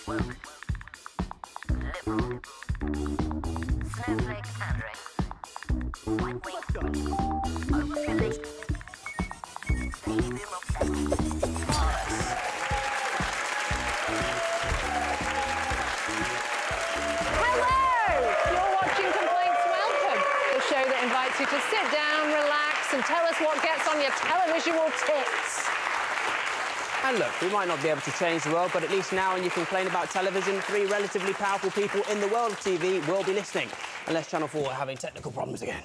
woke, liberal, snowflake pandering, white wing, overfilling, baby boom obsessed, marvelous. Hello! You're watching Complaints Welcome, the show that invites you to sit down, relax, and tell us what gets on your televisual tits. And look, we might not be able to change the world, but at least now when you complain about television, three relatively powerful people in the world of TV will be listening. Unless Channel 4 are having technical problems again.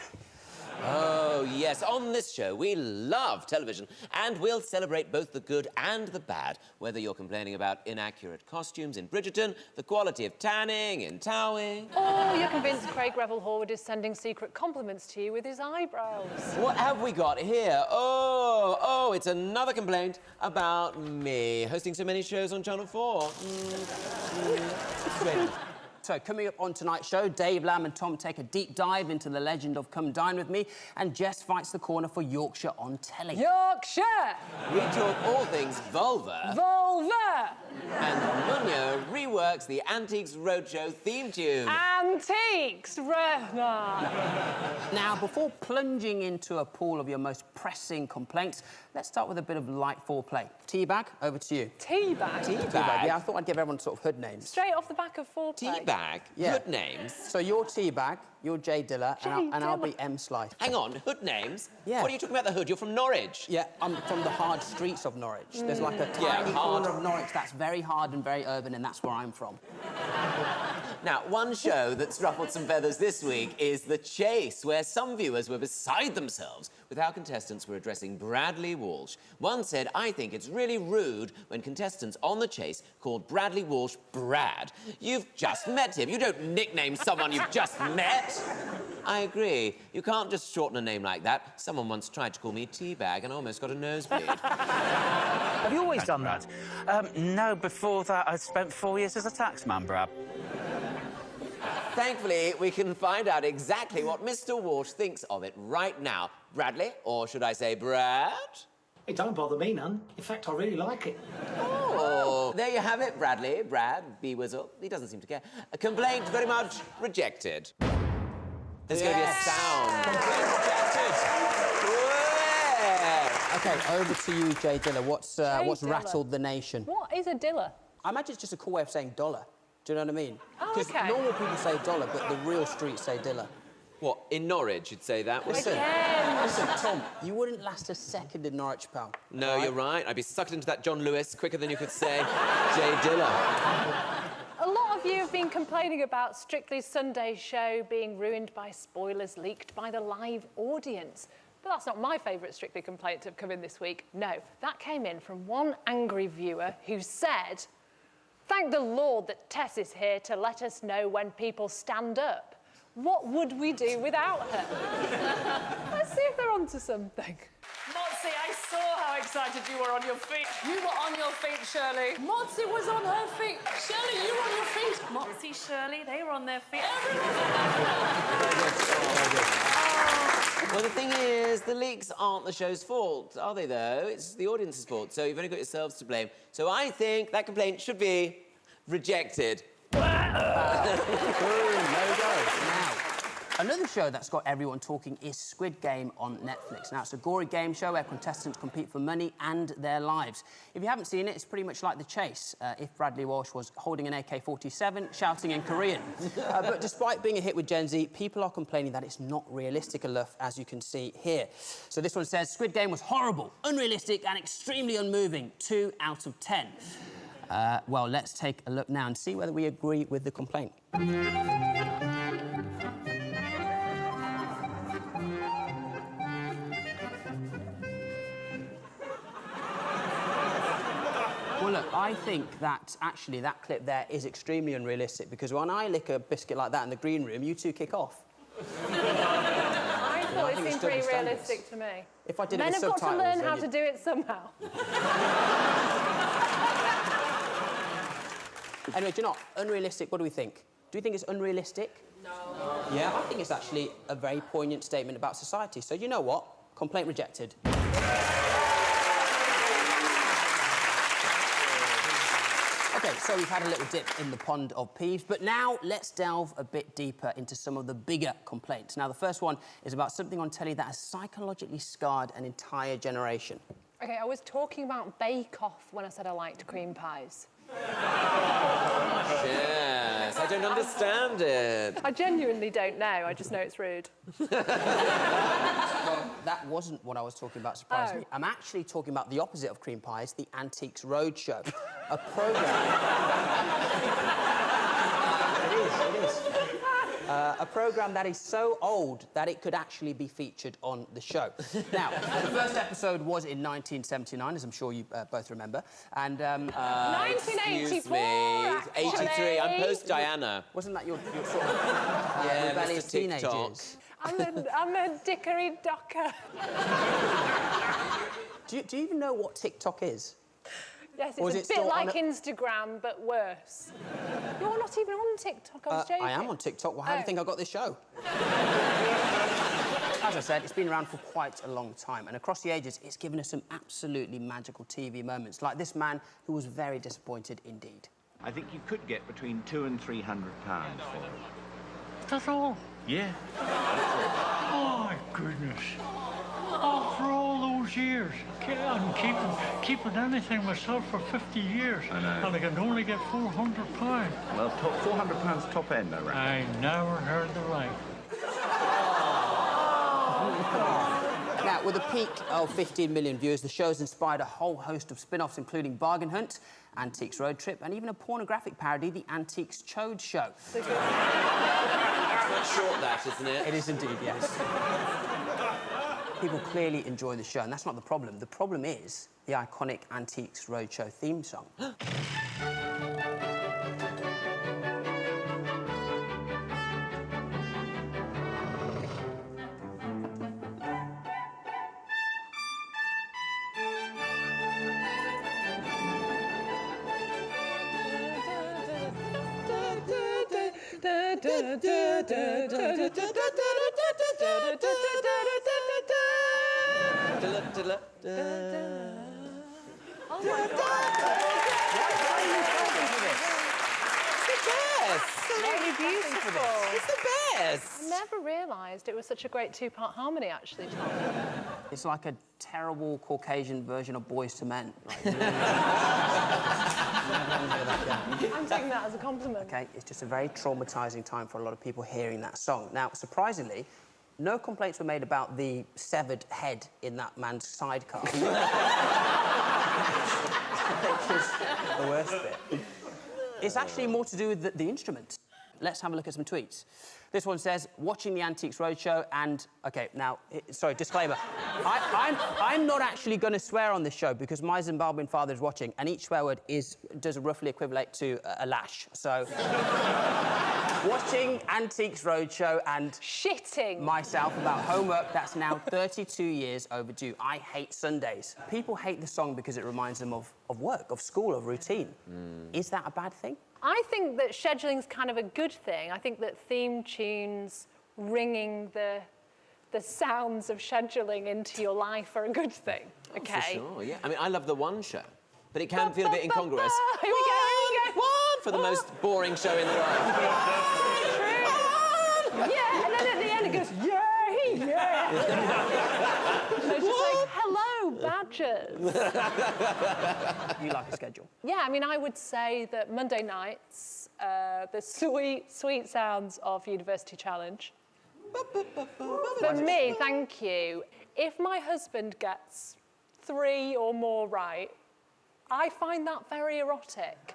Oh, yes. On this show, we love television, and we'll celebrate both the good and the bad, whether you're complaining about inaccurate costumes in Bridgerton, the quality of tanning in Towie. Or you're convinced Craig Revel Horwood is sending secret compliments to you with his eyebrows. What have we got here? Oh, it's another complaint about me, hosting so many shows on Channel 4. So, coming up on tonight's show, Dave Lamb and Tom take a deep dive into the legend of Come Dine With Me, and Jess fights the corner for Yorkshire on telly. Yorkshire! We talk all things vulva. Vulva! And Munya reworks the Antiques Roadshow theme tune. Antiques! Now, before plunging into a pool of your most pressing complaints, let's start with a bit of light foreplay. Teabag, over to you. Teabag? Teabag? Yeah, I thought I'd give everyone sort of hood names. Straight off the back of foreplay. Teabag? Yeah. Hood names? So you're Teabag, you're Jay Diller, and I'll be M. Slice. Hang on, hood names? Yeah. What are you talking about the hood? You're from Norwich. Yeah, I'm from the hard streets of Norwich. There's like a tiny corner of Norwich that's very hard and very urban, and that's where I'm from. Now, one show that's ruffled some feathers this week is The Chase, where some viewers were beside themselves with how contestants were addressing Bradley Walsh. One said, "I think it's really rude when contestants on The Chase called Bradley Walsh Brad. You've just met him. You don't nickname someone you've just met." I agree. You can't just shorten a name like that. Someone once tried to call me Teabag and almost got a nosebleed. Have you always done that? No, before that, I spent 4 years as a taxman, Brad. Thankfully, we can find out exactly what Mr. Walsh thinks of it right now. Bradley, or should I say Brad? It don't bother me none. In fact, I really like it. Oh, there you have it, Bradley. Brad, B-Wizzle. He doesn't seem to care. A complaint very much rejected. There's going to be a sound. Complaint rejected. OK, over to you, Jay Diller. What's Diller. rattled the nation? What is a diller? I imagine it's just a cool way of saying dollar. Do you know what I mean? Oh, Because OK. normal people say dollar, but the real streets say diller. What, in Norwich you'd say that? Listen, Tom, you wouldn't last a second in Norwich, pal. No, you're right. I'd be sucked into that John Lewis quicker than you could say Jay Diller. A lot of you have been complaining about Strictly's Sunday show being ruined by spoilers leaked by the live audience. But that's not my favourite Strictly complaint to have come in this week. No, that came in from one angry viewer who said, "Thank the Lord that Tess is here to let us know when people stand up. What would we do without her?" Let's see if they're onto something. Motzi, I saw how excited you were on your feet. You were on your feet, Shirley. Motzi was on her feet. Shirley, you were on your feet. Motzi, Shirley, they were on their feet. Well, the thing is, the leaks aren't the show's fault, are they, though? It's the audience's fault, so you've only got yourselves to blame. So I think that complaint should be rejected. Boom, there we go. Now, another show that's got everyone talking is Squid Game on Netflix. Now, it's a gory game show where contestants compete for money and their lives. If you haven't seen it, it's pretty much like The Chase, if Bradley Walsh was holding an AK-47, shouting in Korean. But despite being a hit with Gen Z, people are complaining that it's not realistic enough, as you can see here. So this one says, Squid Game was horrible, unrealistic and extremely unmoving. 2 out of 10. Well, let's take a look now and see whether we agree with the complaint. Well, look, I think that, actually, that clip there is extremely unrealistic, because when I lick a biscuit like that in the green room, you two kick off. I thought it think it's seemed pretty double standards. realistic to me. If I did it Men with have got to subtitles, learn then how you- to do it somehow. Anyway, do you know what? Unrealistic, what do we think? Do you think it's unrealistic? No. Yeah, I think it's actually a very poignant statement about society. So, you know what? Complaint rejected. OK, OK, so we've had a little dip in the pond of peeves, but now let's delve a bit deeper into some of the bigger complaints. Now, the first one is about something on telly that has psychologically scarred an entire generation. OK, I was talking about Bake Off when I said I liked cream pies. Yes, I don't understand it. I genuinely don't know, I just know it's rude. Well, that wasn't what I was talking about, surprisingly. Oh. I'm actually talking about the opposite of cream pies, the Antiques Roadshow, a programme... It is. A programme that is so old that it could actually be featured on the show. Now, the first episode was in 1979, as I'm sure you both remember, and... 1984, actually. 83, I'm post-Diana. Wasn't that your sort of rebellious Mr. TikTok. teenagers? I'm a dickery docker. Do you even know what TikTok is? Yes, Or is it's it a bit still on like Instagram, but worse. You're not even on TikTok, I was joking. I am on TikTok. Well, how do you think I got this show? As I said, it's been around for quite a long time, and across the ages, it's given us some absolutely magical TV moments, like this man who was very disappointed indeed. I think you could get between £200 and £300 for it. That's all? Yeah. Oh, my goodness. After all those years, I'm keeping anything myself for 50 years. I know. And I can only get £400. Well, £400 top end, I reckon. I never heard the like. Now, with a peak of 15 million viewers, the show's inspired a whole host of spin-offs, including Bargain Hunt, Antiques Road Trip, and even a pornographic parody, The Antiques Chode Show. Quite short, that, isn't it? It is indeed, yes. People clearly enjoy the show, and that's not the problem. The problem is the iconic Antiques Roadshow theme song. Oh, my God. Very beautiful. It's the best. I never realised it was such a great two-part harmony, actually, Tom. It's like a terrible Caucasian version of Boys to Men. Like, I'm taking that as a compliment. OK, it's just a very traumatising time for a lot of people hearing that song. Now, surprisingly, no complaints were made about the severed head in that man's sidecar. Which is the worst bit. It's actually more to do with the instruments. Let's have a look at some tweets. This one says, watching the Antiques Roadshow and... OK, now, sorry, disclaimer. I'm not actually going to swear on this show because my Zimbabwean father is watching, and each swear word does roughly equivalent to a lash, so... Watching Antiques Roadshow and... Shitting. ...myself about homework that's now 32 years overdue. I hate Sundays. People hate the song because it reminds them of work, of school, of routine. Is that a bad thing? I think that scheduling's kind of a good thing. I think that theme tunes ringing the sounds of scheduling into your life are a good thing, OK? For sure, yeah. I mean, I love the One show, but it can feel a bit incongruous. Here we go. One for the most boring show in the world. True. Yeah, and then at the end it goes, yay, yeah. And it's just like, hello, badgers. You like a schedule? Yeah, I mean, I would say that Monday nights, the sweet, sweet sounds of University Challenge. For me, thank you. If my husband gets 3 or more right, I find that very erotic.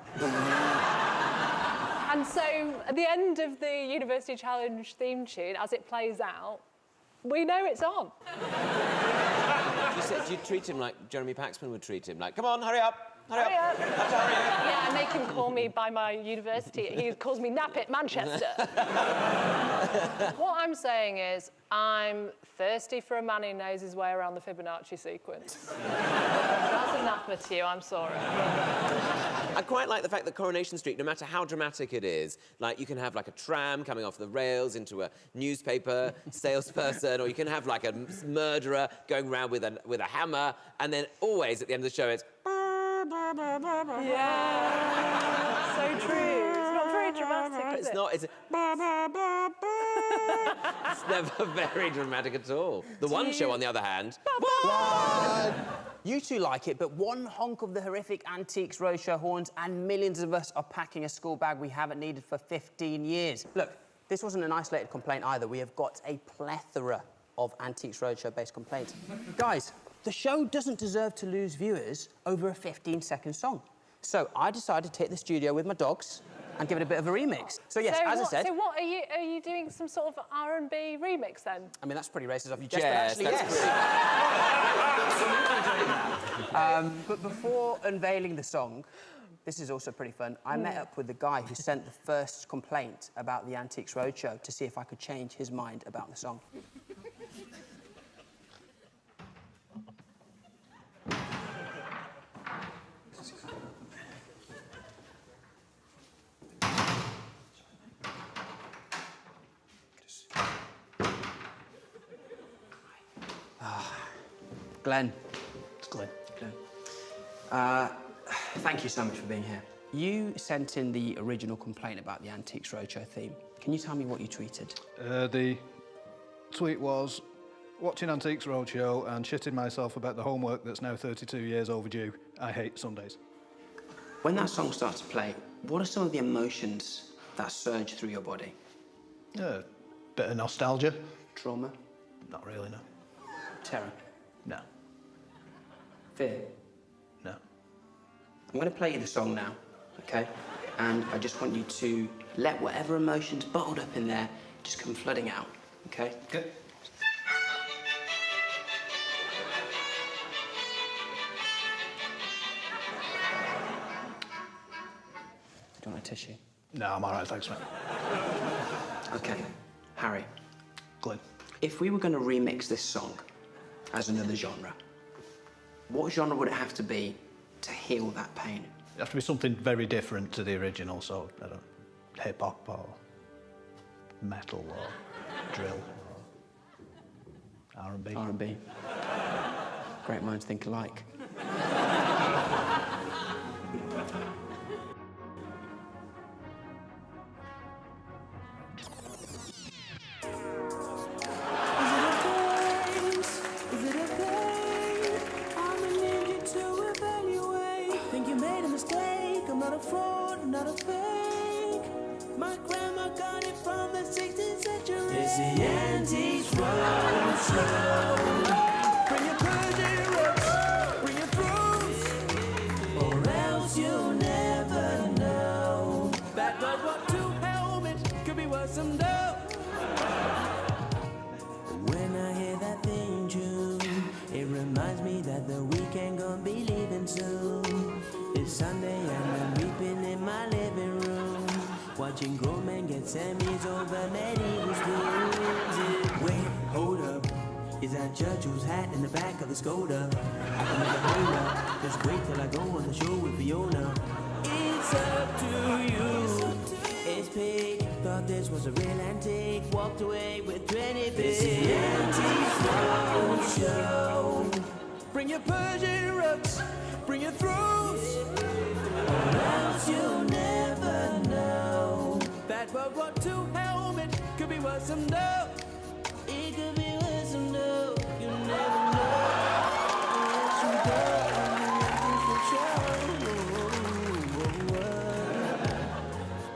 And so, at the end of the University Challenge theme tune, as it plays out, we know it's on. Do you treat him like Jeremy Paxman would treat him? Like, come on, hurry up. Hurry up. Yeah, I make him call me by my university. He calls me Nappet Manchester. What I'm saying is, I'm thirsty for a man who knows his way around the Fibonacci sequence. That's a napper to you, I'm sorry. I quite like the fact that Coronation Street, no matter how dramatic it is, like, you can have, like, a tram coming off the rails into a newspaper salesperson, or you can have, like, a murderer going around with a hammer, and then always, at the end of the show, it's... Yeah, so true. It's not very dramatic, is It's it? not. It's never very dramatic at all. The one show, on the other hand. You two like it, but one honk of the horrific Antiques Roadshow horns and millions of us are packing a school bag we haven't needed for 15 years. Look, this wasn't an isolated complaint either. We have got a plethora of Antiques Roadshow-based complaints. Guys, the show doesn't deserve to lose viewers over a 15-second song. So I decided to take the studio with my dogs and give it a bit of a remix. So yes, as I said... So what, are you doing some sort of R&B remix then? I mean, that's pretty racist of you, Jess, Yes, but actually, that's But before unveiling the song, this is also pretty fun, I met up with the guy who sent the first complaint about the Antiques Roadshow to see if I could change his mind about the song. Glenn. It's Glenn. Thank you so much for being here. You sent in the original complaint about the Antiques Roadshow theme. Can you tell me what you tweeted? The tweet was, watching Antiques Roadshow and shitting myself about the homework that's now 32 years overdue. I hate Sundays. When that song starts to play, what are some of the emotions that surge through your body? Bit of nostalgia. Trauma? Not really, no. Terror? No. Fear? No. I'm going to play you the song now, OK? And I just want you to let whatever emotions bottled up in there just come flooding out, OK? Okay. Do you want a tissue? No, I'm all right, thanks, mate. OK. Harry. Glenn. If we were going to remix this song as another genre, what genre would it have to be to heal that pain? It'd have to be something very different to the original, so, I don't know, hip-hop or metal or drill or R&B. R&B. Great minds think alike. It's the Antiques Roadshow. Bring your Persian roots, bring your proofs, or else you'll never know. That was what two helmets could be worth some dough. When I hear that theme tune, it reminds me that the weekend gonna be leaving soon. It's Sunday and I'm reaping in my living room, watching grown men get semis over medieval spoons. Wait, hold up. Is that Churchill's hat in the back of the Skoda? I can never hold up. Just wait till I go on the show with Fiona. It's up to you. It's paid. Thought this was a real antique. Walked away with 20 bits. It's the Antiques Roadshow. Bring your Persian rugs. Bring your throws. Or else you'll never know. That World War II helmet could be worth some dough. It could be worth some dough. You never know. Unless you go and the show.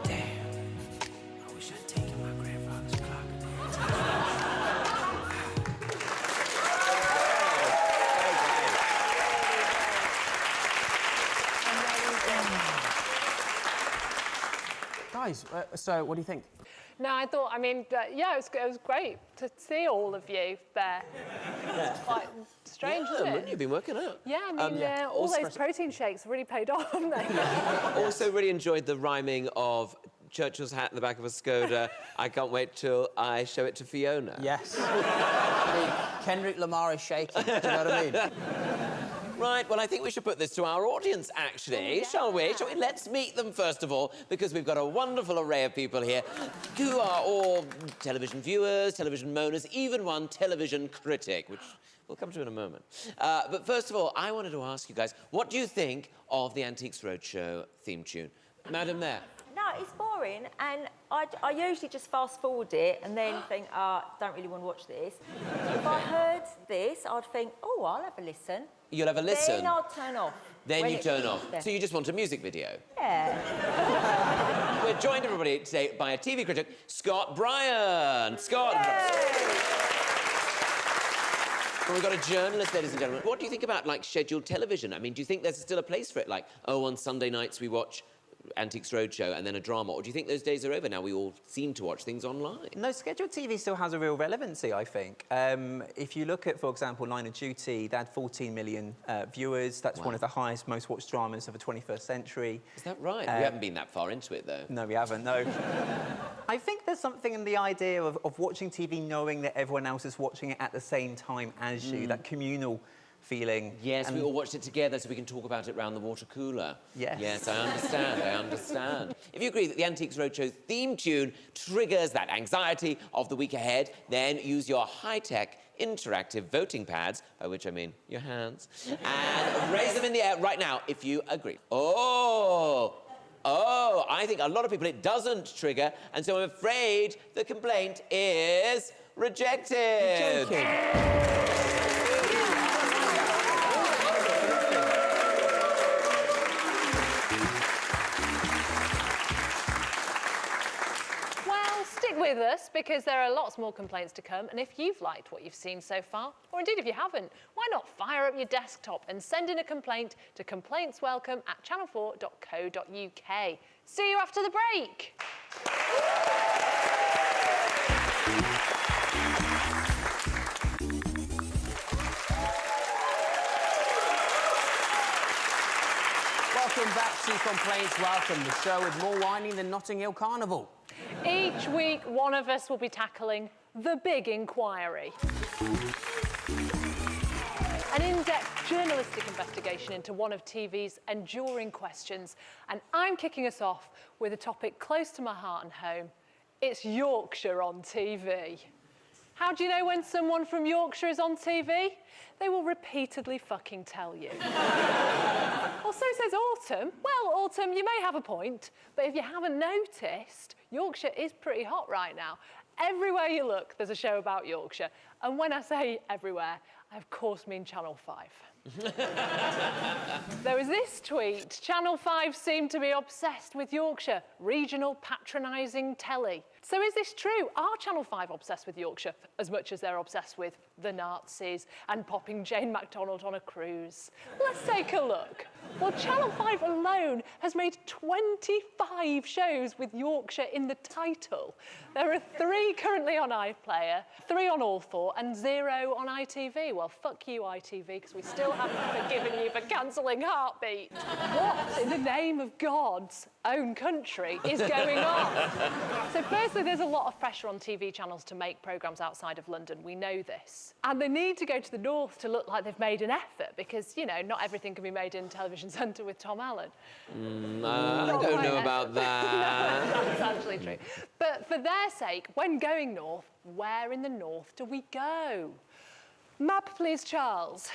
Damn. I wish I'd taken my grandfather's clock. Guys, so what do you think? No, I thought, I mean, yeah, it was great to see all of you there. It's quite strange, isn't it? You've been working out. Yeah, I mean, all those protein shakes really paid off, haven't they? Also really enjoyed the rhyming of Churchill's hat in the back of a Skoda. I can't wait till I show it to Fiona. Yes. I mean, Kendrick Lamar is shaking, do you know what I mean? Right, well, I think we should put this to our audience, actually, shall we? Shall we? Let's meet them, first of all, because we've got a wonderful array of people here who are all television viewers, television moaners, even one television critic, which We'll come to it in a moment. But first of all, I wanted to ask you guys, what do you think of the Antiques Roadshow theme tune? Madam there. No, it's boring, and I usually just fast forward it and then think, don't really want to watch this. If I heard this, I'd think, oh, I'll have a listen. You'll have a listen? Then I'll turn off. Then you turn off. So you just want a music video? Yeah. We're joined, everybody, today by a TV critic, Scott Bryan. Scott. Well, we've got a journalist, ladies and gentlemen. What do you think about, like, scheduled television? I mean, do you think there's still a place for it? Like, oh, on Sunday nights we watch Antiques Roadshow and then a drama, or do you think those days are over now? We all seem to watch things online. No, scheduled TV still has a real relevancy, I think. If you look at, for example, Line of Duty, they had 14 million viewers. That's one of the highest, most watched dramas of the 21st century. Is that right? We haven't been that far into it, though. No, we haven't, no. I think there's something in the idea of watching TV knowing that everyone else is watching it at the same time as you, that communal feeling. Yes, we all watched it together so we can talk about it round the water cooler. Yes. Yes, I understand, I understand. If you agree that the Antiques Roadshow theme tune triggers that anxiety of the week ahead, then use your high-tech interactive voting pads, by which I mean your hands, and raise them in the air right now if you agree. Oh, I think a lot of people it doesn't trigger, and so I'm afraid the complaint is rejected. You're joking. With us, because there are lots more complaints to come, and if you've liked what you've seen so far, or indeed if you haven't, why not fire up your desktop and send in a complaint to complaintswelcome@channel4.co.uk. See you after the break. Welcome back to Complaints Welcome, the show with more whining than Notting Hill Carnival. Each week, one of us will be tackling the big inquiry. An in-depth journalistic investigation into one of TV's enduring questions. And I'm kicking us off with a topic close to my heart and home. It's Yorkshire on TV. How do you know when someone from Yorkshire is on TV? They will repeatedly fucking tell you. Well, so says Autumn. Well, Autumn, you may have a point, but if you haven't noticed, Yorkshire is pretty hot right now. Everywhere you look, there's a show about Yorkshire. And when I say everywhere, I of course mean Channel 5. There was this tweet. Channel 5 seemed to be obsessed with Yorkshire. Regional patronising telly. So is this true? Are Channel 5 obsessed with Yorkshire as much as they're obsessed with the Nazis and popping Jane MacDonald on a cruise? Let's take a look. Well, Channel 5 alone has made 25 shows with Yorkshire in the title. There are 3 currently on iPlayer, 3 on All 4, and 0 on ITV. Well, fuck you, ITV, because we still haven't forgiven you for cancelling Heartbeat. What in the name of God's own country is going on? So firstly, there's a lot of pressure on TV channels to make programmes outside of London. We know this. And they need to go to the north to look like they've made an effort because, you know, not everything can be made in Television Centre with Tom Allen. I don't know about that. No, that's actually true. But for their sake, when going north, where in the north do we go? Map, please, Charles.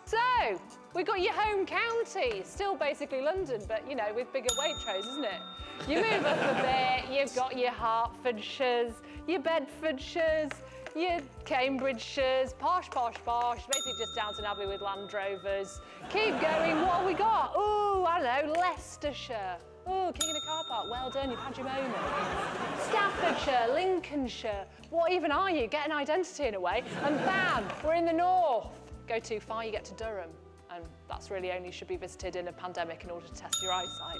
So, we've got your home county, still basically London, but, you know, with bigger Waitrose, isn't it? You move up a bit, you've got your Hertfordshires, your Bedfordshires, your Cambridgeshires, posh, basically just Downton Abbey with Land Rovers. Keep going, what have we got? Oh, I don't know, Leicestershire. Oh, king in a car park, well done, you've had your moment. Staffordshire, Lincolnshire, what even are you? Get an identity in a way, and bam, we're in the north. Go too far, you get to Durham. And that's really only should be visited in a pandemic in order to test your eyesight.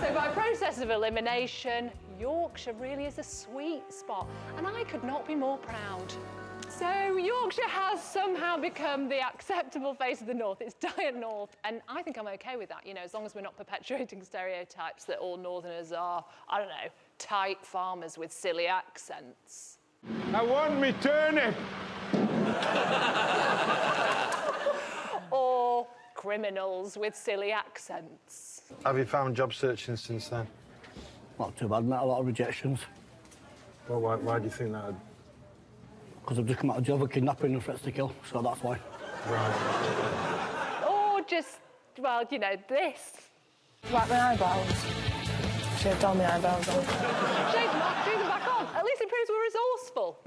So by process of elimination, Yorkshire really is a sweet spot, and I could not be more proud. So Yorkshire has somehow become the acceptable face of the North. It's Diet North, and I think I'm okay with that, you know, as long as we're not perpetuating stereotypes that all Northerners are, I don't know, tight farmers with silly accents. I want me turnip! Or criminals with silly accents. Have you found job searching since then? Not too bad, met a lot of rejections. Well, why do you think that? Because I've just come out of jail for kidnapping and threats to kill, so that's why. Or just, well, you know, this. Whack my eyebrows. Shaved all my eyebrows off. Shave them off, do them back on. At least it proves we're resourceful.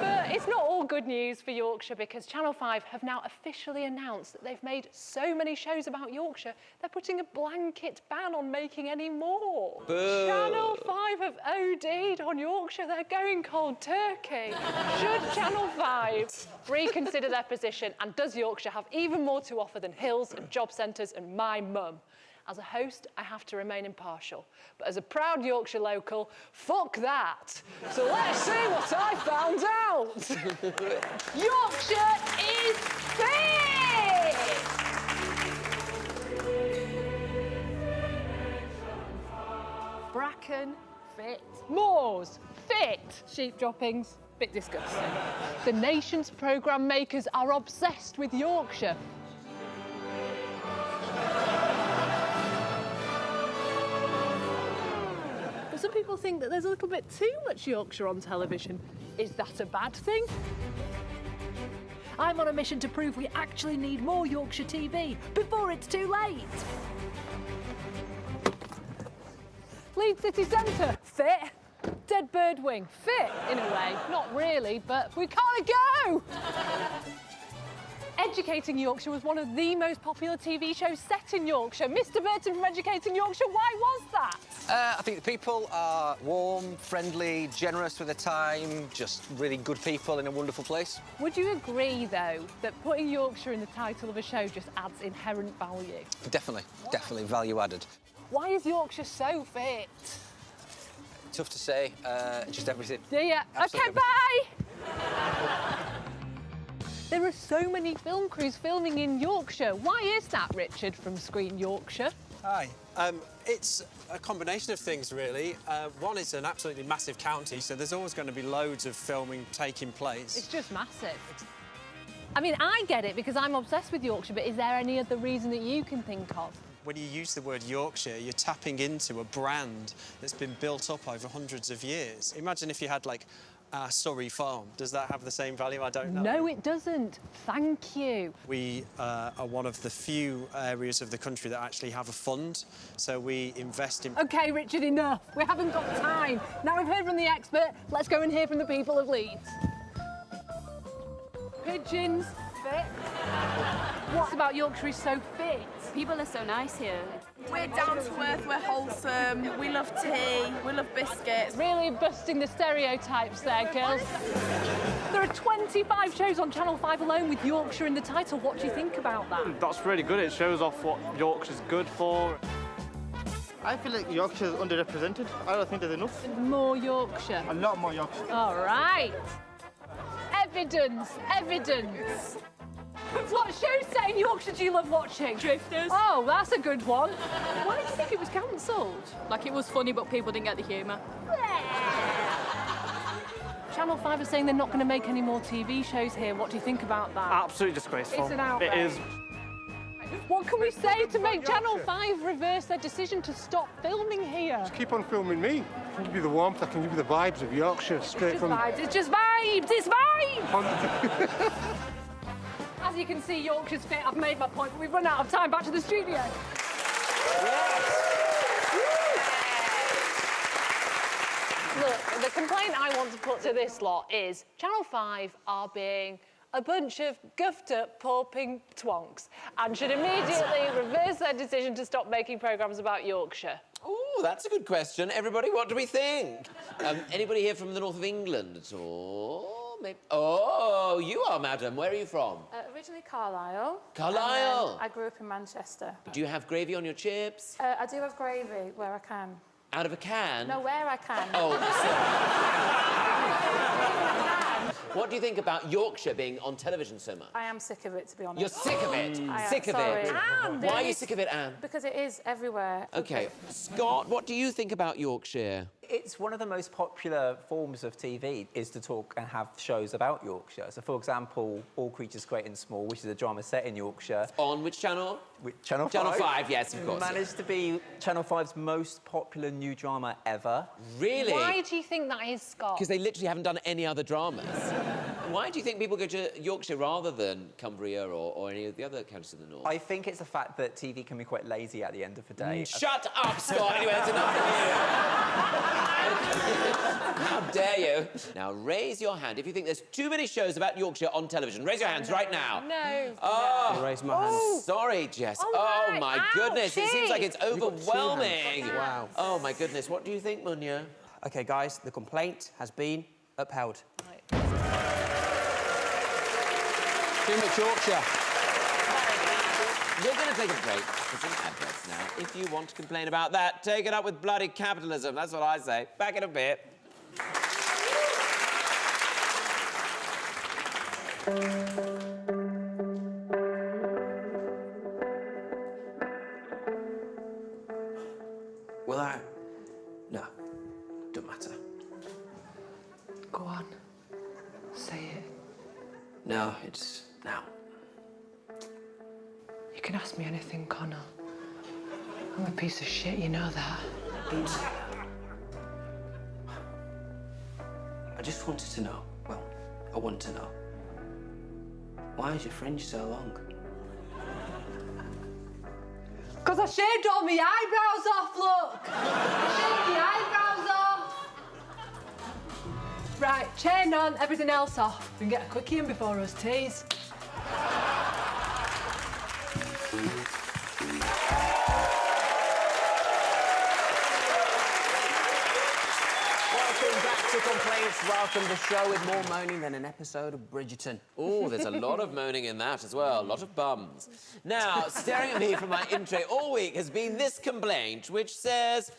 But it's not all good news for Yorkshire because Channel 5 have now officially announced that they've made so many shows about Yorkshire, they're putting a blanket ban on making any more. Boo. Channel 5 have OD'd on Yorkshire. They're going cold turkey. Should Channel 5 reconsider their position, and does Yorkshire have even more to offer than hills and job centres and my mum? As a host, I have to remain impartial. But as a proud Yorkshire local, fuck that. So let's see what I found out. Yorkshire is fit! Bracken, fit. Moors, fit. Sheep droppings, bit disgusting. The nation's programme makers are obsessed with Yorkshire. Some people think that there's a little bit too much Yorkshire on television. Is that a bad thing? I'm on a mission to prove we actually need more Yorkshire TV before it's too late. Leeds City Centre, fit. Dead Bird Wing, fit in a way. Not really, but we gotta go! Educating Yorkshire was one of the most popular TV shows set in Yorkshire. Mr. Burton from Educating Yorkshire, why was that? I think the people are warm, friendly, generous with their time, just really good people in a wonderful place. Would you agree, though, that putting Yorkshire in the title of a show just adds inherent value? Definitely, definitely value added. Why is Yorkshire so fit? Tough to say, just everything. Yeah. Absolutely OK, bye! There are so many film crews filming in Yorkshire. Why is that, Richard, from Screen Yorkshire? Hi. It's a combination of things, really. One, it's an absolutely massive county, so there's always going to be loads of filming taking place. It's just massive. I mean, I get it because I'm obsessed with Yorkshire, but is there any other reason that you can think of? When you use the word Yorkshire, you're tapping into a brand that's been built up over hundreds of years. Imagine if you had, like, Surrey Farm. Does that have the same value? I don't know. No, it doesn't. Thank you. We are one of the few areas of the country that actually have a fund, so we invest in... OK, Richard, enough. We haven't got time. Now we've heard from the expert, let's go and hear from the people of Leeds. Pigeons, fit. What about Yorkshire is so fit? People are so nice here. We're down to earth, we're wholesome, we love tea, we love biscuits. Really busting the stereotypes there, girls. There are 25 shows on Channel 5 alone with Yorkshire in the title. What do you think about that? That's really good. It shows off what Yorkshire's good for. I feel like Yorkshire's underrepresented. I don't think there's enough. More Yorkshire. A lot more Yorkshire. All right. Evidence, evidence. What shows set in Yorkshire do you love watching? Drifters. Oh, that's a good one. Why did you think it was cancelled? Like, it was funny, but people didn't get the humour. Channel 5 are saying they're not going to make any more TV shows here. What do you think about that? Absolutely disgraceful. It's an outrage. It is. What can we say to make Channel 5 reverse their decision to stop filming here? Just keep on filming me. I can give you the warmth, I can give you the vibes of Yorkshire straight from... It's just vibes, it's vibes! As you can see, Yorkshire's fit. I've made my point, but we've run out of time. Back to the studio. Look, the complaint I want to put to this lot is Channel 5 are being a bunch of guffed-up, pulping twonks and should immediately reverse their decision to stop making programmes about Yorkshire. Oh, that's a good question. Everybody, what do we think? Anybody here from the north of England at all? Maybe... Oh, you are, madam. Where are you from? Originally Carlisle. Carlisle? I grew up in Manchester. Do you have gravy on your chips? I do have gravy where I can. Out of a can? No, where I can. Oh, sorry. What do you think about Yorkshire being on television so much? I am sick of it, to be honest. You're sick of it? I am, Sick of sorry. it? Anne, Why are you sick of it, Anne? Because it is everywhere. OK. Scott, what do you think about Yorkshire? It's one of the most popular forms of TV is to talk and have shows about Yorkshire. So, for example, All Creatures Great and Small, which is a drama set in Yorkshire. On which channel? Channel 5. Channel 5, yes, of course. Managed to be Channel 5's most popular new drama ever. Really? Why do you think that is, Scott? Because they literally haven't done any other dramas. why do you think people go to Yorkshire rather than Cumbria or any of the other counties in the north? I think it's the fact that TV can be quite lazy at the end of the day. Shut up, Scott! Anyway, that's enough from you. How dare you? Now, raise your hand if you think there's too many shows about Yorkshire on television. Raise your hands right now. No. Oh, I raise my hand. Sorry, Jess. Oh, Oh, my ouchie. goodness. It seems like it's You've got 2 overwhelming. hands. Wow. Oh, my goodness. What do you think, Munya? OK, guys, the complaint has been upheld. Too much Yorkshire. We're going to take a break for some adverts now. If you want to complain about that, take it up with bloody capitalism. That's what I say. Back in a bit. Will I? No. Don't matter. Go on. Say it. No, it's now. You can ask me anything, Connor. I'm a piece of shit, you know that. I just wanted to know. Well, I want to know. Why is your fringe so long? Because I shaved all my eyebrows off, look! I shaved my eyebrows off! Right, chain on, everything else off. We can get a quickie in before us teas. Welcome back to Complaints. Welcome to the show with more moaning than an episode of Bridgerton. Oh, there's a lot of moaning in that as well. A lot of bums. Now, staring at me from my in tray all week has been this complaint, which says,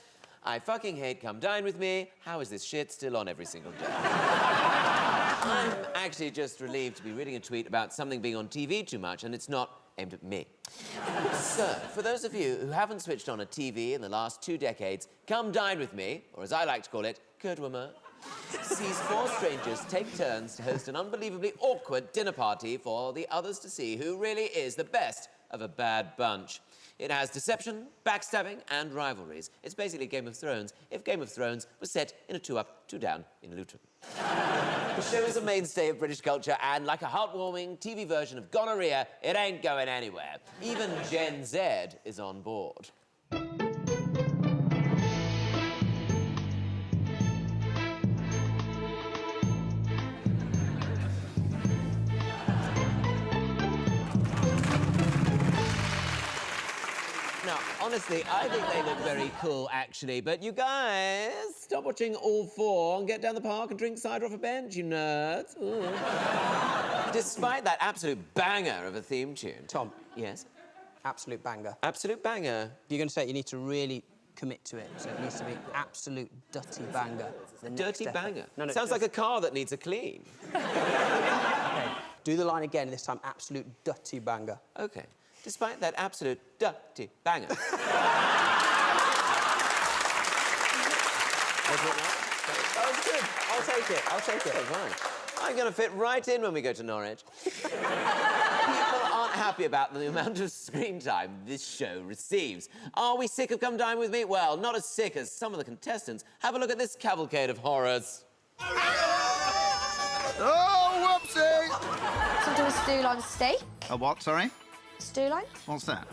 I fucking hate Come Dine With Me. How is this shit still on every single day? I'm actually just relieved to be reading a tweet about something being on TV too much, and it's not aimed at me. So, for those of you who haven't switched on a TV in the last 2 decades, Come Dine With Me, or as I like to call it, Kurdwimmer, sees 4 strangers take turns to host an unbelievably awkward dinner party for the others to see who really is the best of a bad bunch. It has deception, backstabbing, and rivalries. It's basically Game of Thrones if Game of Thrones was set in a 2-up, 2-down in Luton. The show is a mainstay of British culture, and like a heartwarming TV version of gonorrhea, it ain't going anywhere. Even Gen Z is on board. Now, honestly, I think they look very cool, actually. But you guys, stop watching all 4 and get down the park and drink cider off a bench, you nerds. Despite that absolute banger of a theme tune. Tom. Yes? Absolute banger. Absolute banger. If you're going to say it, you need to really commit to it. So it needs to be absolute dirty banger. Dirty banger? No, Sounds like a car that needs a clean. OK. Do the line again, this time absolute dirty banger. OK. Despite that absolute dirty banger. That was good. I'll take it. I'll take it. Fine. I'm going to fit right in when we go to Norwich. People aren't happy about the amount of screen time this show receives. Are we sick of Come Dine With Me? Well, not as sick as some of the contestants. Have a look at this cavalcade of horrors. Oh, whoopsie! So do a stew line steak. A what, sorry? Stew line? What's that?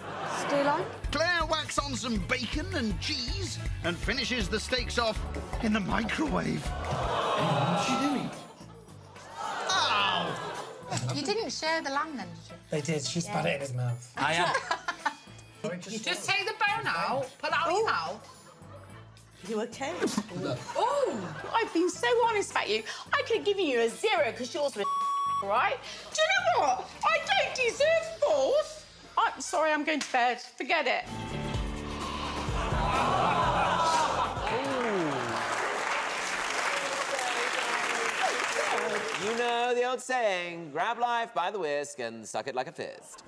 Stew line? Claire whacks on some bacon and cheese and finishes the steaks off in the microwave. What's she doing? Ow! You didn't share the lamb then, did you? They did. She spat it in his mouth. I am. You just take the bone out, put it out your mouth. You okay? Oh, I've been so honest about you. I could have given you a 0 because yours was right? Do you know what? I don't deserve 4. I'm sorry, I'm going to bed. Forget it. You know the old saying, grab life by the whisk and suck it like a fist.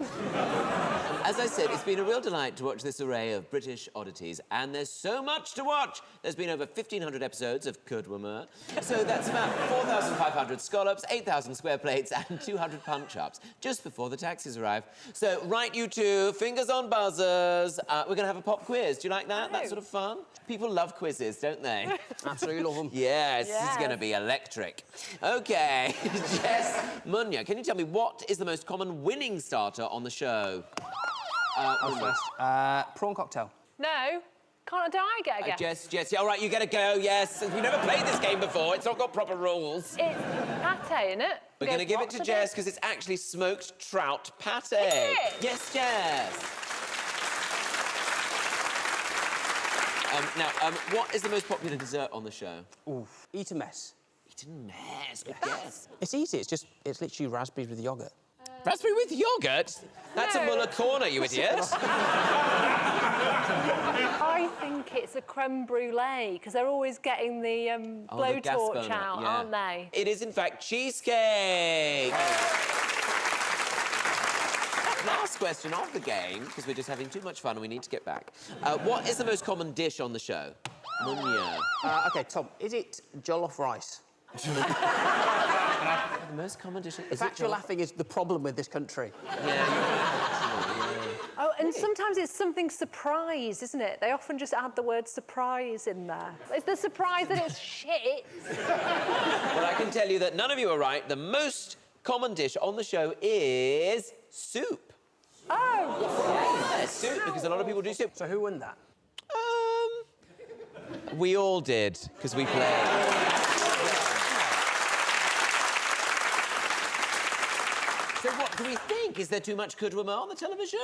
As I said, it's been a real delight to watch this array of British oddities, and there's so much to watch. There's been over 1,500 episodes of Cudwormer, so that's about 4,500 scallops, 8,000 square plates, and 200 punch-ups, just before the taxis arrive. So, right, you two, fingers on buzzers. We're going to have a pop quiz. Do you like that? That's sort of fun. People love quizzes, don't they? Absolutely love them. Yes, this is going to be electric. OK, Jess Munya, can you tell me what is the most common winning starter on the show? Prawn cocktail. No. Can't I get a guess? Jess, yeah, all right, you get a go, yes. You've never played this game before. It's not got proper rules. It's pate, isn't it? We're going to give it to Jess because it's actually smoked trout pate. Is it? Yes, Jess. Now, what is the most popular dessert on the show? Oof. Eat a mess. Eat a mess, good guess. It's easy, it's literally raspberries with yoghurt. Raspberry with yoghurt? That's a Muller corner, you idiot. I think it's a creme brulee, because they're always getting the blowtorch out, aren't they? It is, in fact, cheesecake. Last question of the game, because we're just having too much fun and we need to get back. What is the most common dish on the show? Munya. OK, Tom, is it jollof rice? The most common dish... The fact you're laughing is the problem with this country. Oh, and sometimes it's something surprise, isn't it? They often just add the word surprise in there. It's the surprise that it's shit. Well, I can tell you that none of you are right. The most common dish on the show is soup. Oh! Yeah, soup, because a lot of people do soup. So who won that? We all did, because we played. So what do we think? Is there too much Cudwormer on the television?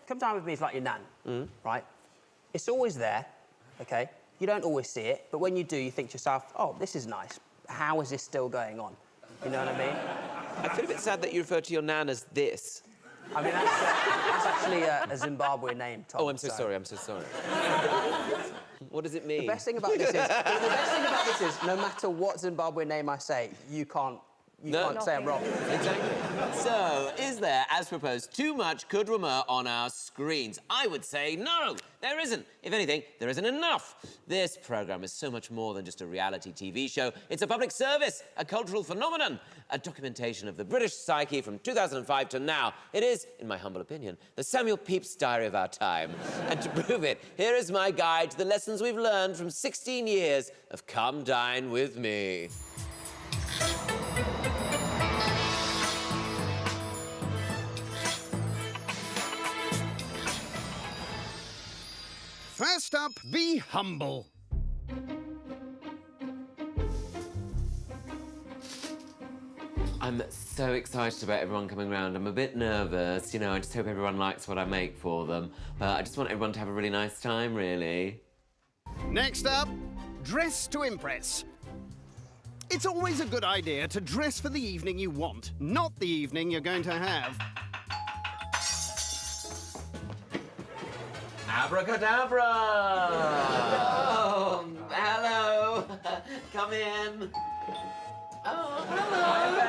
Come down with me, it's like your nan, right? It's always there, OK? You don't always see it, but when you do, you think to yourself, oh, this is nice. How is this still going on? You know what I mean? I feel a bit sad that you refer to your nan as this. I mean, that's actually a Zimbabwe name, Tom. Oh, I'm so sorry, I'm so sorry. What does it mean? The best thing about this is, no matter what Zimbabwe name I say, you can't say I'm wrong. Exactly. So, is there, as proposed, too much Cudwormer on our screens? I would say no, there isn't. If anything, there isn't enough. This programme is so much more than just a reality TV show. It's a public service, a cultural phenomenon, a documentation of the British psyche from 2005 to now. It is, in my humble opinion, the Samuel Pepys diary of our time. And to prove it, here is my guide to the lessons we've learned from 16 years of Come Dine With Me. First up, be humble. I'm so excited about everyone coming round. I'm a bit nervous, you know, I just hope everyone likes what I make for them. But I just want everyone to have a really nice time, really. Next up, dress to impress. It's always a good idea to dress for the evening you want, not the evening you're going to have. Abracadabra! Oh, hello. Come in. Oh, hello.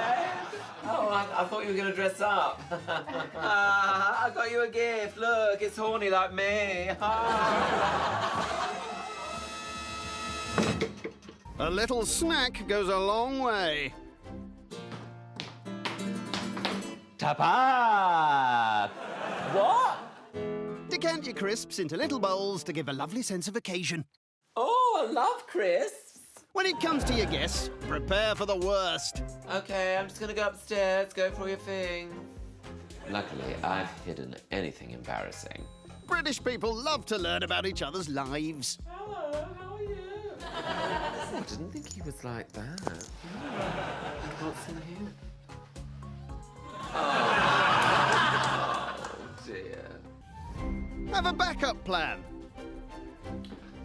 Oh, I thought you were going to dress up. I got you a gift. Look, it's horny like me. A little snack goes a long way. Tapa! What? Decant your crisps into little bowls to give a lovely sense of occasion. Oh, I love crisps. When it comes to your guests, prepare for the worst. OK, I'm just going to go upstairs, go for your thing. Luckily, I've hidden anything embarrassing. British people love to learn about each other's lives. Hello, how are you? I didn't think he was like that. What's in here? Oh, dear. Have a backup plan.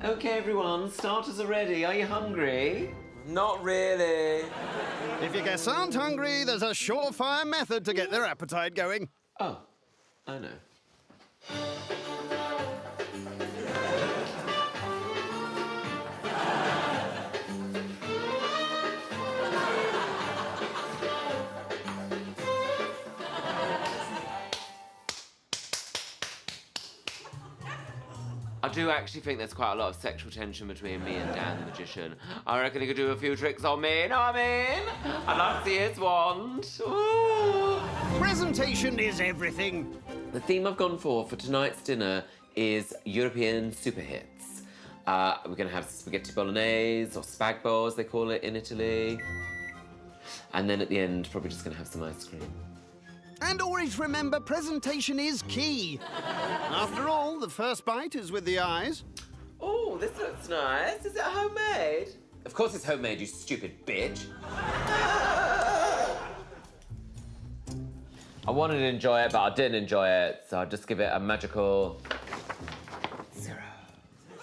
OK, everyone, starters are ready. Are you hungry? Not really. If your guests aren't hungry, there's a surefire method to get their appetite going. Oh, I know. do actually think there's quite a lot of sexual tension between me and Dan the magician. I reckon he could do a few tricks on me, know what I mean? I'd like to see his wand. Ooh. Presentation is everything. The theme I've gone for tonight's dinner is European super hits. We're going to have spaghetti bolognese, or spag bowl, as they call it in Italy. And then at the end, probably just going to have some ice cream. And always remember, presentation is key. After all, the first bite is with the eyes. Oh, this looks nice. Is it homemade? Of course it's homemade, you stupid bitch. I wanted to enjoy it, but I didn't enjoy it, so I'll just give it a magical 0.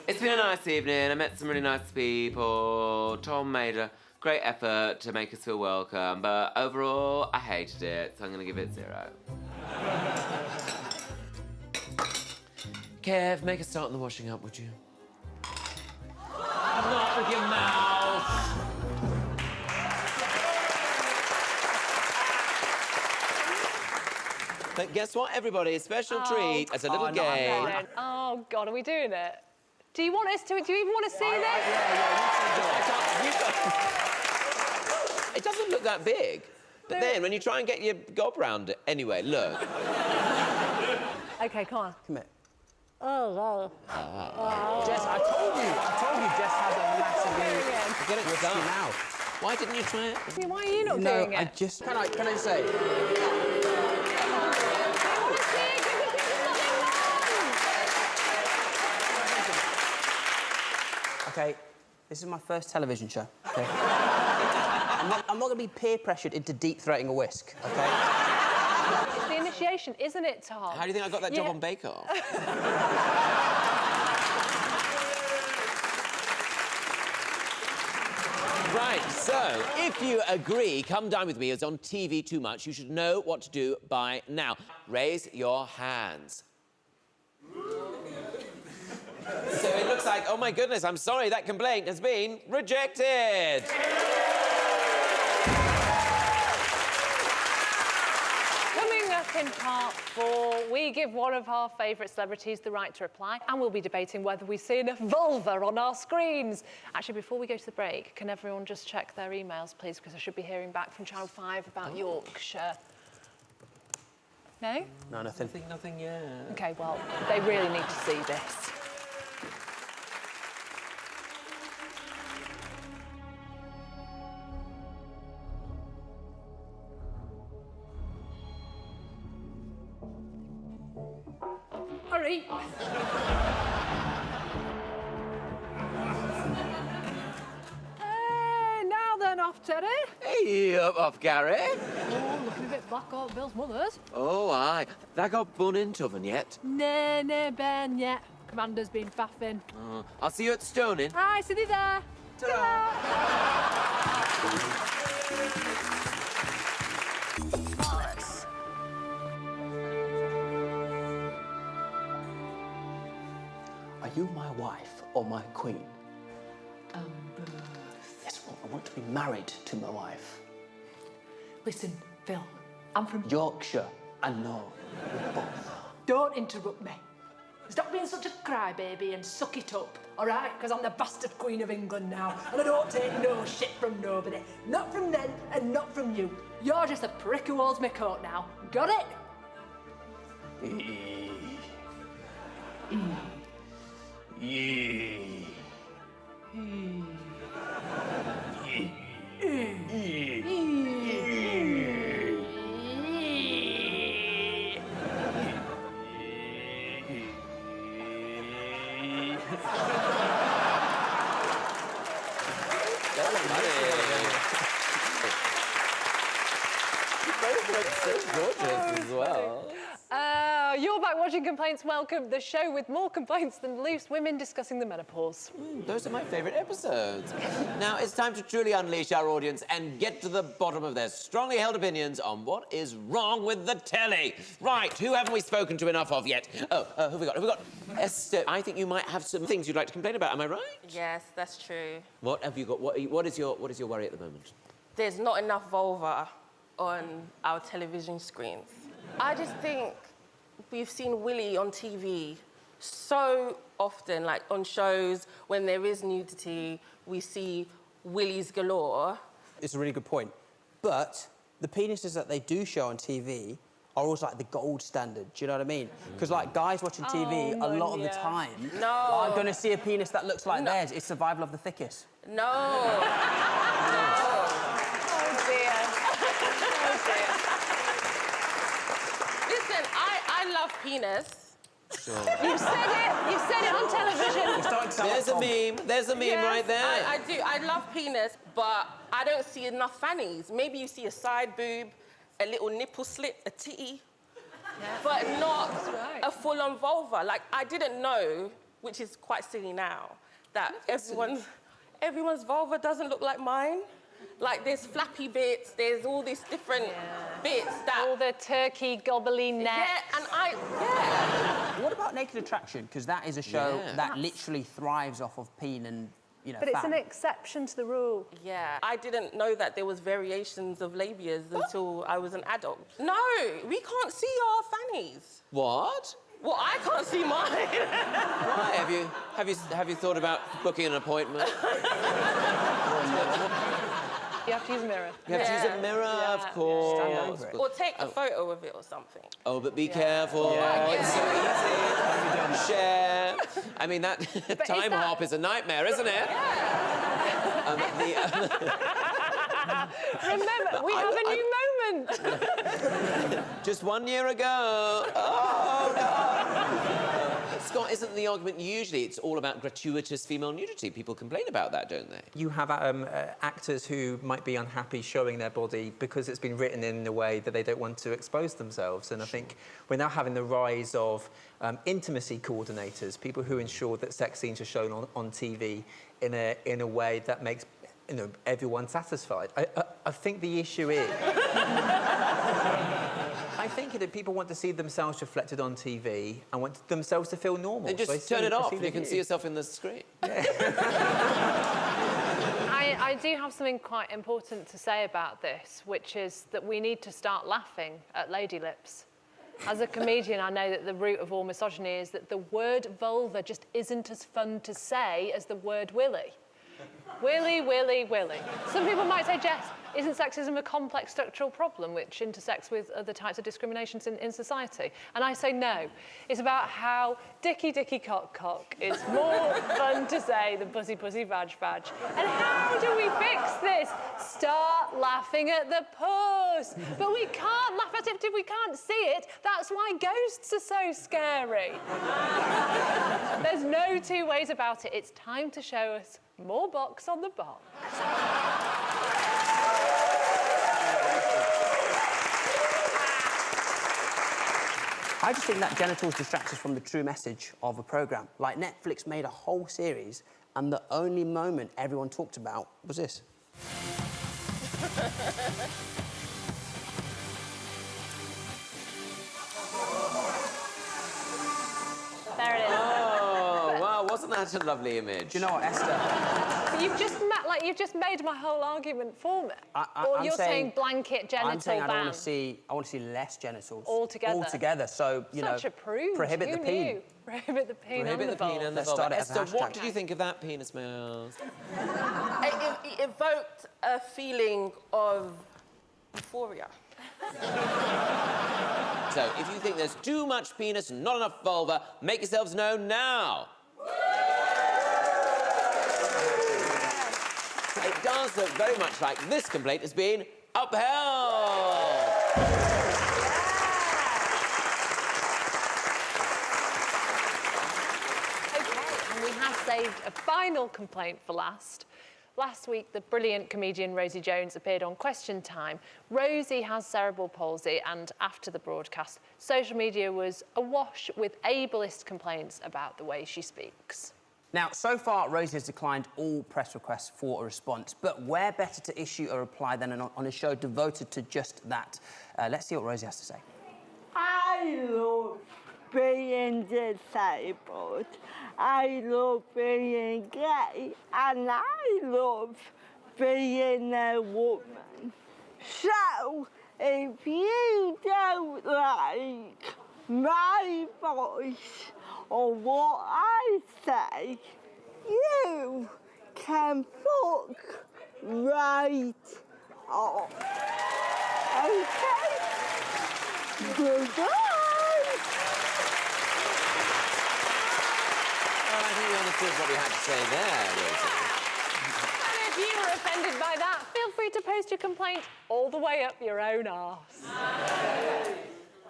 It's been a nice evening. I met some really nice people. Tom made a great effort to make us feel welcome, but overall, I hated it, so I'm gonna give it 0. Kev, make a start on the washing up, would you? Not with your mouth! But guess what, everybody? Special treat as a little game. Oh, God, are we doing it? Do you want us to? Do you even want to see this? It doesn't look that big. But then, when you try and get your gob round it... Anyway, look. OK, come on. Come here. Oh. Jess, I told you Jess has a massive Get it done. Now. Why didn't you try it? See, why are you not doing it? I just... Can I say... Okay, this is my first television show, okay? I'm not going to be peer pressured into deep-throating a whisk, okay? It's the initiation, isn't it, Tom? How do you think I got that job on Bake Off? Right, so, if you agree, Come Dine With Me is on TV too much, you should know what to do by now. Raise your hands. So it looks like, oh my goodness, I'm sorry, that complaint has been rejected. Coming up in part 4, we give one of our favourite celebrities the right to reply, and we'll be debating whether we see enough vulva on our screens. Actually, before we go to the break, can everyone just check their emails, please, because I should be hearing back from Channel 5 about Yorkshire. No? No, nothing. Nothing yet. OK, well, they really need to see this. Hurry. Now then, off, Terry. Hey, off, Gary. Oh, looking a bit black out Bill's mother's. Oh, aye. That got bun into oven yet? No, Ben, yet. Commander's been faffing. I'll see you at Stoning. Hi, see you there. Are you my wife or my queen? Yes, well, I want to be married to my wife. Listen, Phil, I'm from Yorkshire, I know. We're both. Don't interrupt me. Stop being such a crybaby and suck it up, all right? Because I'm the bastard Queen of England now, and I don't take no shit from nobody. Not from them and not from you. You're just a prick who holds my coat now. Got it? Gorgeous as well. You're back watching Complaints Welcome, the show with more complaints than loose women discussing the menopause. Those are my favourite episodes. Now, it's time to truly unleash our audience and get to the bottom of their strongly held opinions on what is wrong with the telly. Right, who haven't we spoken to enough of yet? Who have we got? Esther, I think you might have some things you'd like to complain about, am I right? Yes, that's true. What have you got? What is your worry at the moment? There's not enough vulva on our television screens. I just think we've seen Willie on TV so often, like on shows, when there is nudity, we see willies galore. It's a really good point. But the penises that they do show on TV are always like the gold standard, do you know what I mean? Because like guys watching TV a lot of the time are going to see a penis that looks like theirs. It's survival of the thickest. No. Oh dear. Oh dear. Listen, I love penis. Sure. You've said it. You've said it on television. There's a meme. There's a meme right there. I do. I love penis, but I don't see enough fannies. Maybe you see a side boob, a little nipple slit, a titty, but not a full-on vulva. Like, I didn't know, which is quite silly now, that everyone's vulva doesn't look like mine. Like, there's flappy bits, there's all these different bits that... All the turkey gobbly necks. Yeah, and What about Naked Attraction? Because that is a show that literally thrives off of peen and, you know, But it's an exception to the rule. Yeah, I didn't know that there was variations of labias until I was an adult. No, we can't see our fannies. What? Well, I can't see mine. Why? Have you thought about booking an appointment? You have to use a mirror. You have to use a mirror, of course. Stand over it. Or take a photo of it or something. Oh, but be careful. It's so easy. Share. I mean, that time hop is a nightmare, isn't it? Remember, we have a new moment. Just 1 year ago. Oh, no. Scott, isn't the argument usually it's all about gratuitous female nudity? People complain about that, don't they? You have actors who might be unhappy showing their body because it's been written in a way that they don't want to expose themselves. And I think we're now having the rise of intimacy coordinators, people who ensure that sex scenes are shown on TV in a way that makes everyone satisfied. I think the issue is... I think that people want to see themselves reflected on TV and want themselves to feel normal. They just turn it off and you can see yourself in the screen. I do have something quite important to say about this, which is that we need to start laughing at lady lips. As a comedian, I know that the root of all misogyny is that the word vulva just isn't as fun to say as the word willy. Willy, willy, willy. Some people might say, Jess, isn't sexism a complex structural problem which intersects with other types of discriminations in society? And I say no. It's about how dicky, dicky, cock, cock is more fun to say than pussy, pussy, vag, vag. And how do we fix this? Start laughing at the puss. But we can't laugh at it if we can't see it. That's why ghosts are so scary. There's no two ways about it. It's time to show us more box on the box. I just think that genitals distract us from the true message of a programme. Like, Netflix made a whole series, and the only moment everyone talked about was this. There it is. Oh, wow, wasn't that a lovely image? Do you know what, Esther? You've just made my whole argument for me. Or I'm you're saying blanket genital I'm saying ban. I want to see less genitals. Altogether. So, you know, Such a prude. prohibit the peen. Prohibit the peen. Prohibit the peen and the Let's start vulva. it as a Esther, what hashtag. did you think of that penis mouth? It evoked a feeling of euphoria. So, if you think there's too much penis and not enough vulva, make yourselves known now. It does look very much like this complaint has been upheld. OK, and we have saved a final complaint for last. Last week, the brilliant comedian Rosie Jones appeared on Question Time. Rosie has cerebral palsy, and after the broadcast, social media was awash with ableist complaints about the way she speaks. Now, so far, Rosie has declined all press requests for a response, but where better to issue a reply than on a show devoted to just that? Let's see what Rosie has to say. I love being disabled. I love being gay, and I love being a woman. So, if you don't like my voice on what I say, you can fuck right off. Okay? Goodbye. Well, I think we understood what you had to say there, Rosie. And if you were offended by that, feel free to post your complaint all the way up your own arse.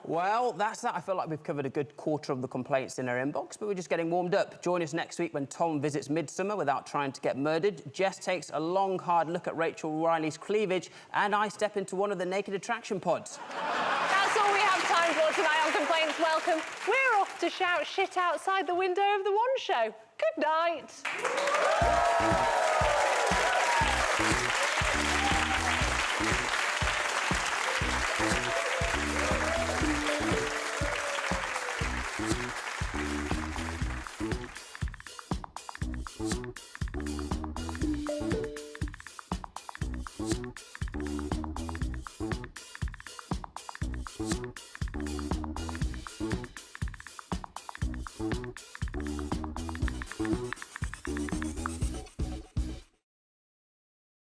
Well, that's that. I feel like we've covered a good quarter of the complaints in our inbox, but we're just getting warmed up. Join us next week when Tom visits Midsummer without trying to get murdered. Jess takes a long, hard look at Rachel Riley's cleavage, and I step into one of the naked attraction pods. That's all we have time for tonight on Complaints Welcome. We're off to shout shit outside the window of the One Show. Good night. Thank you.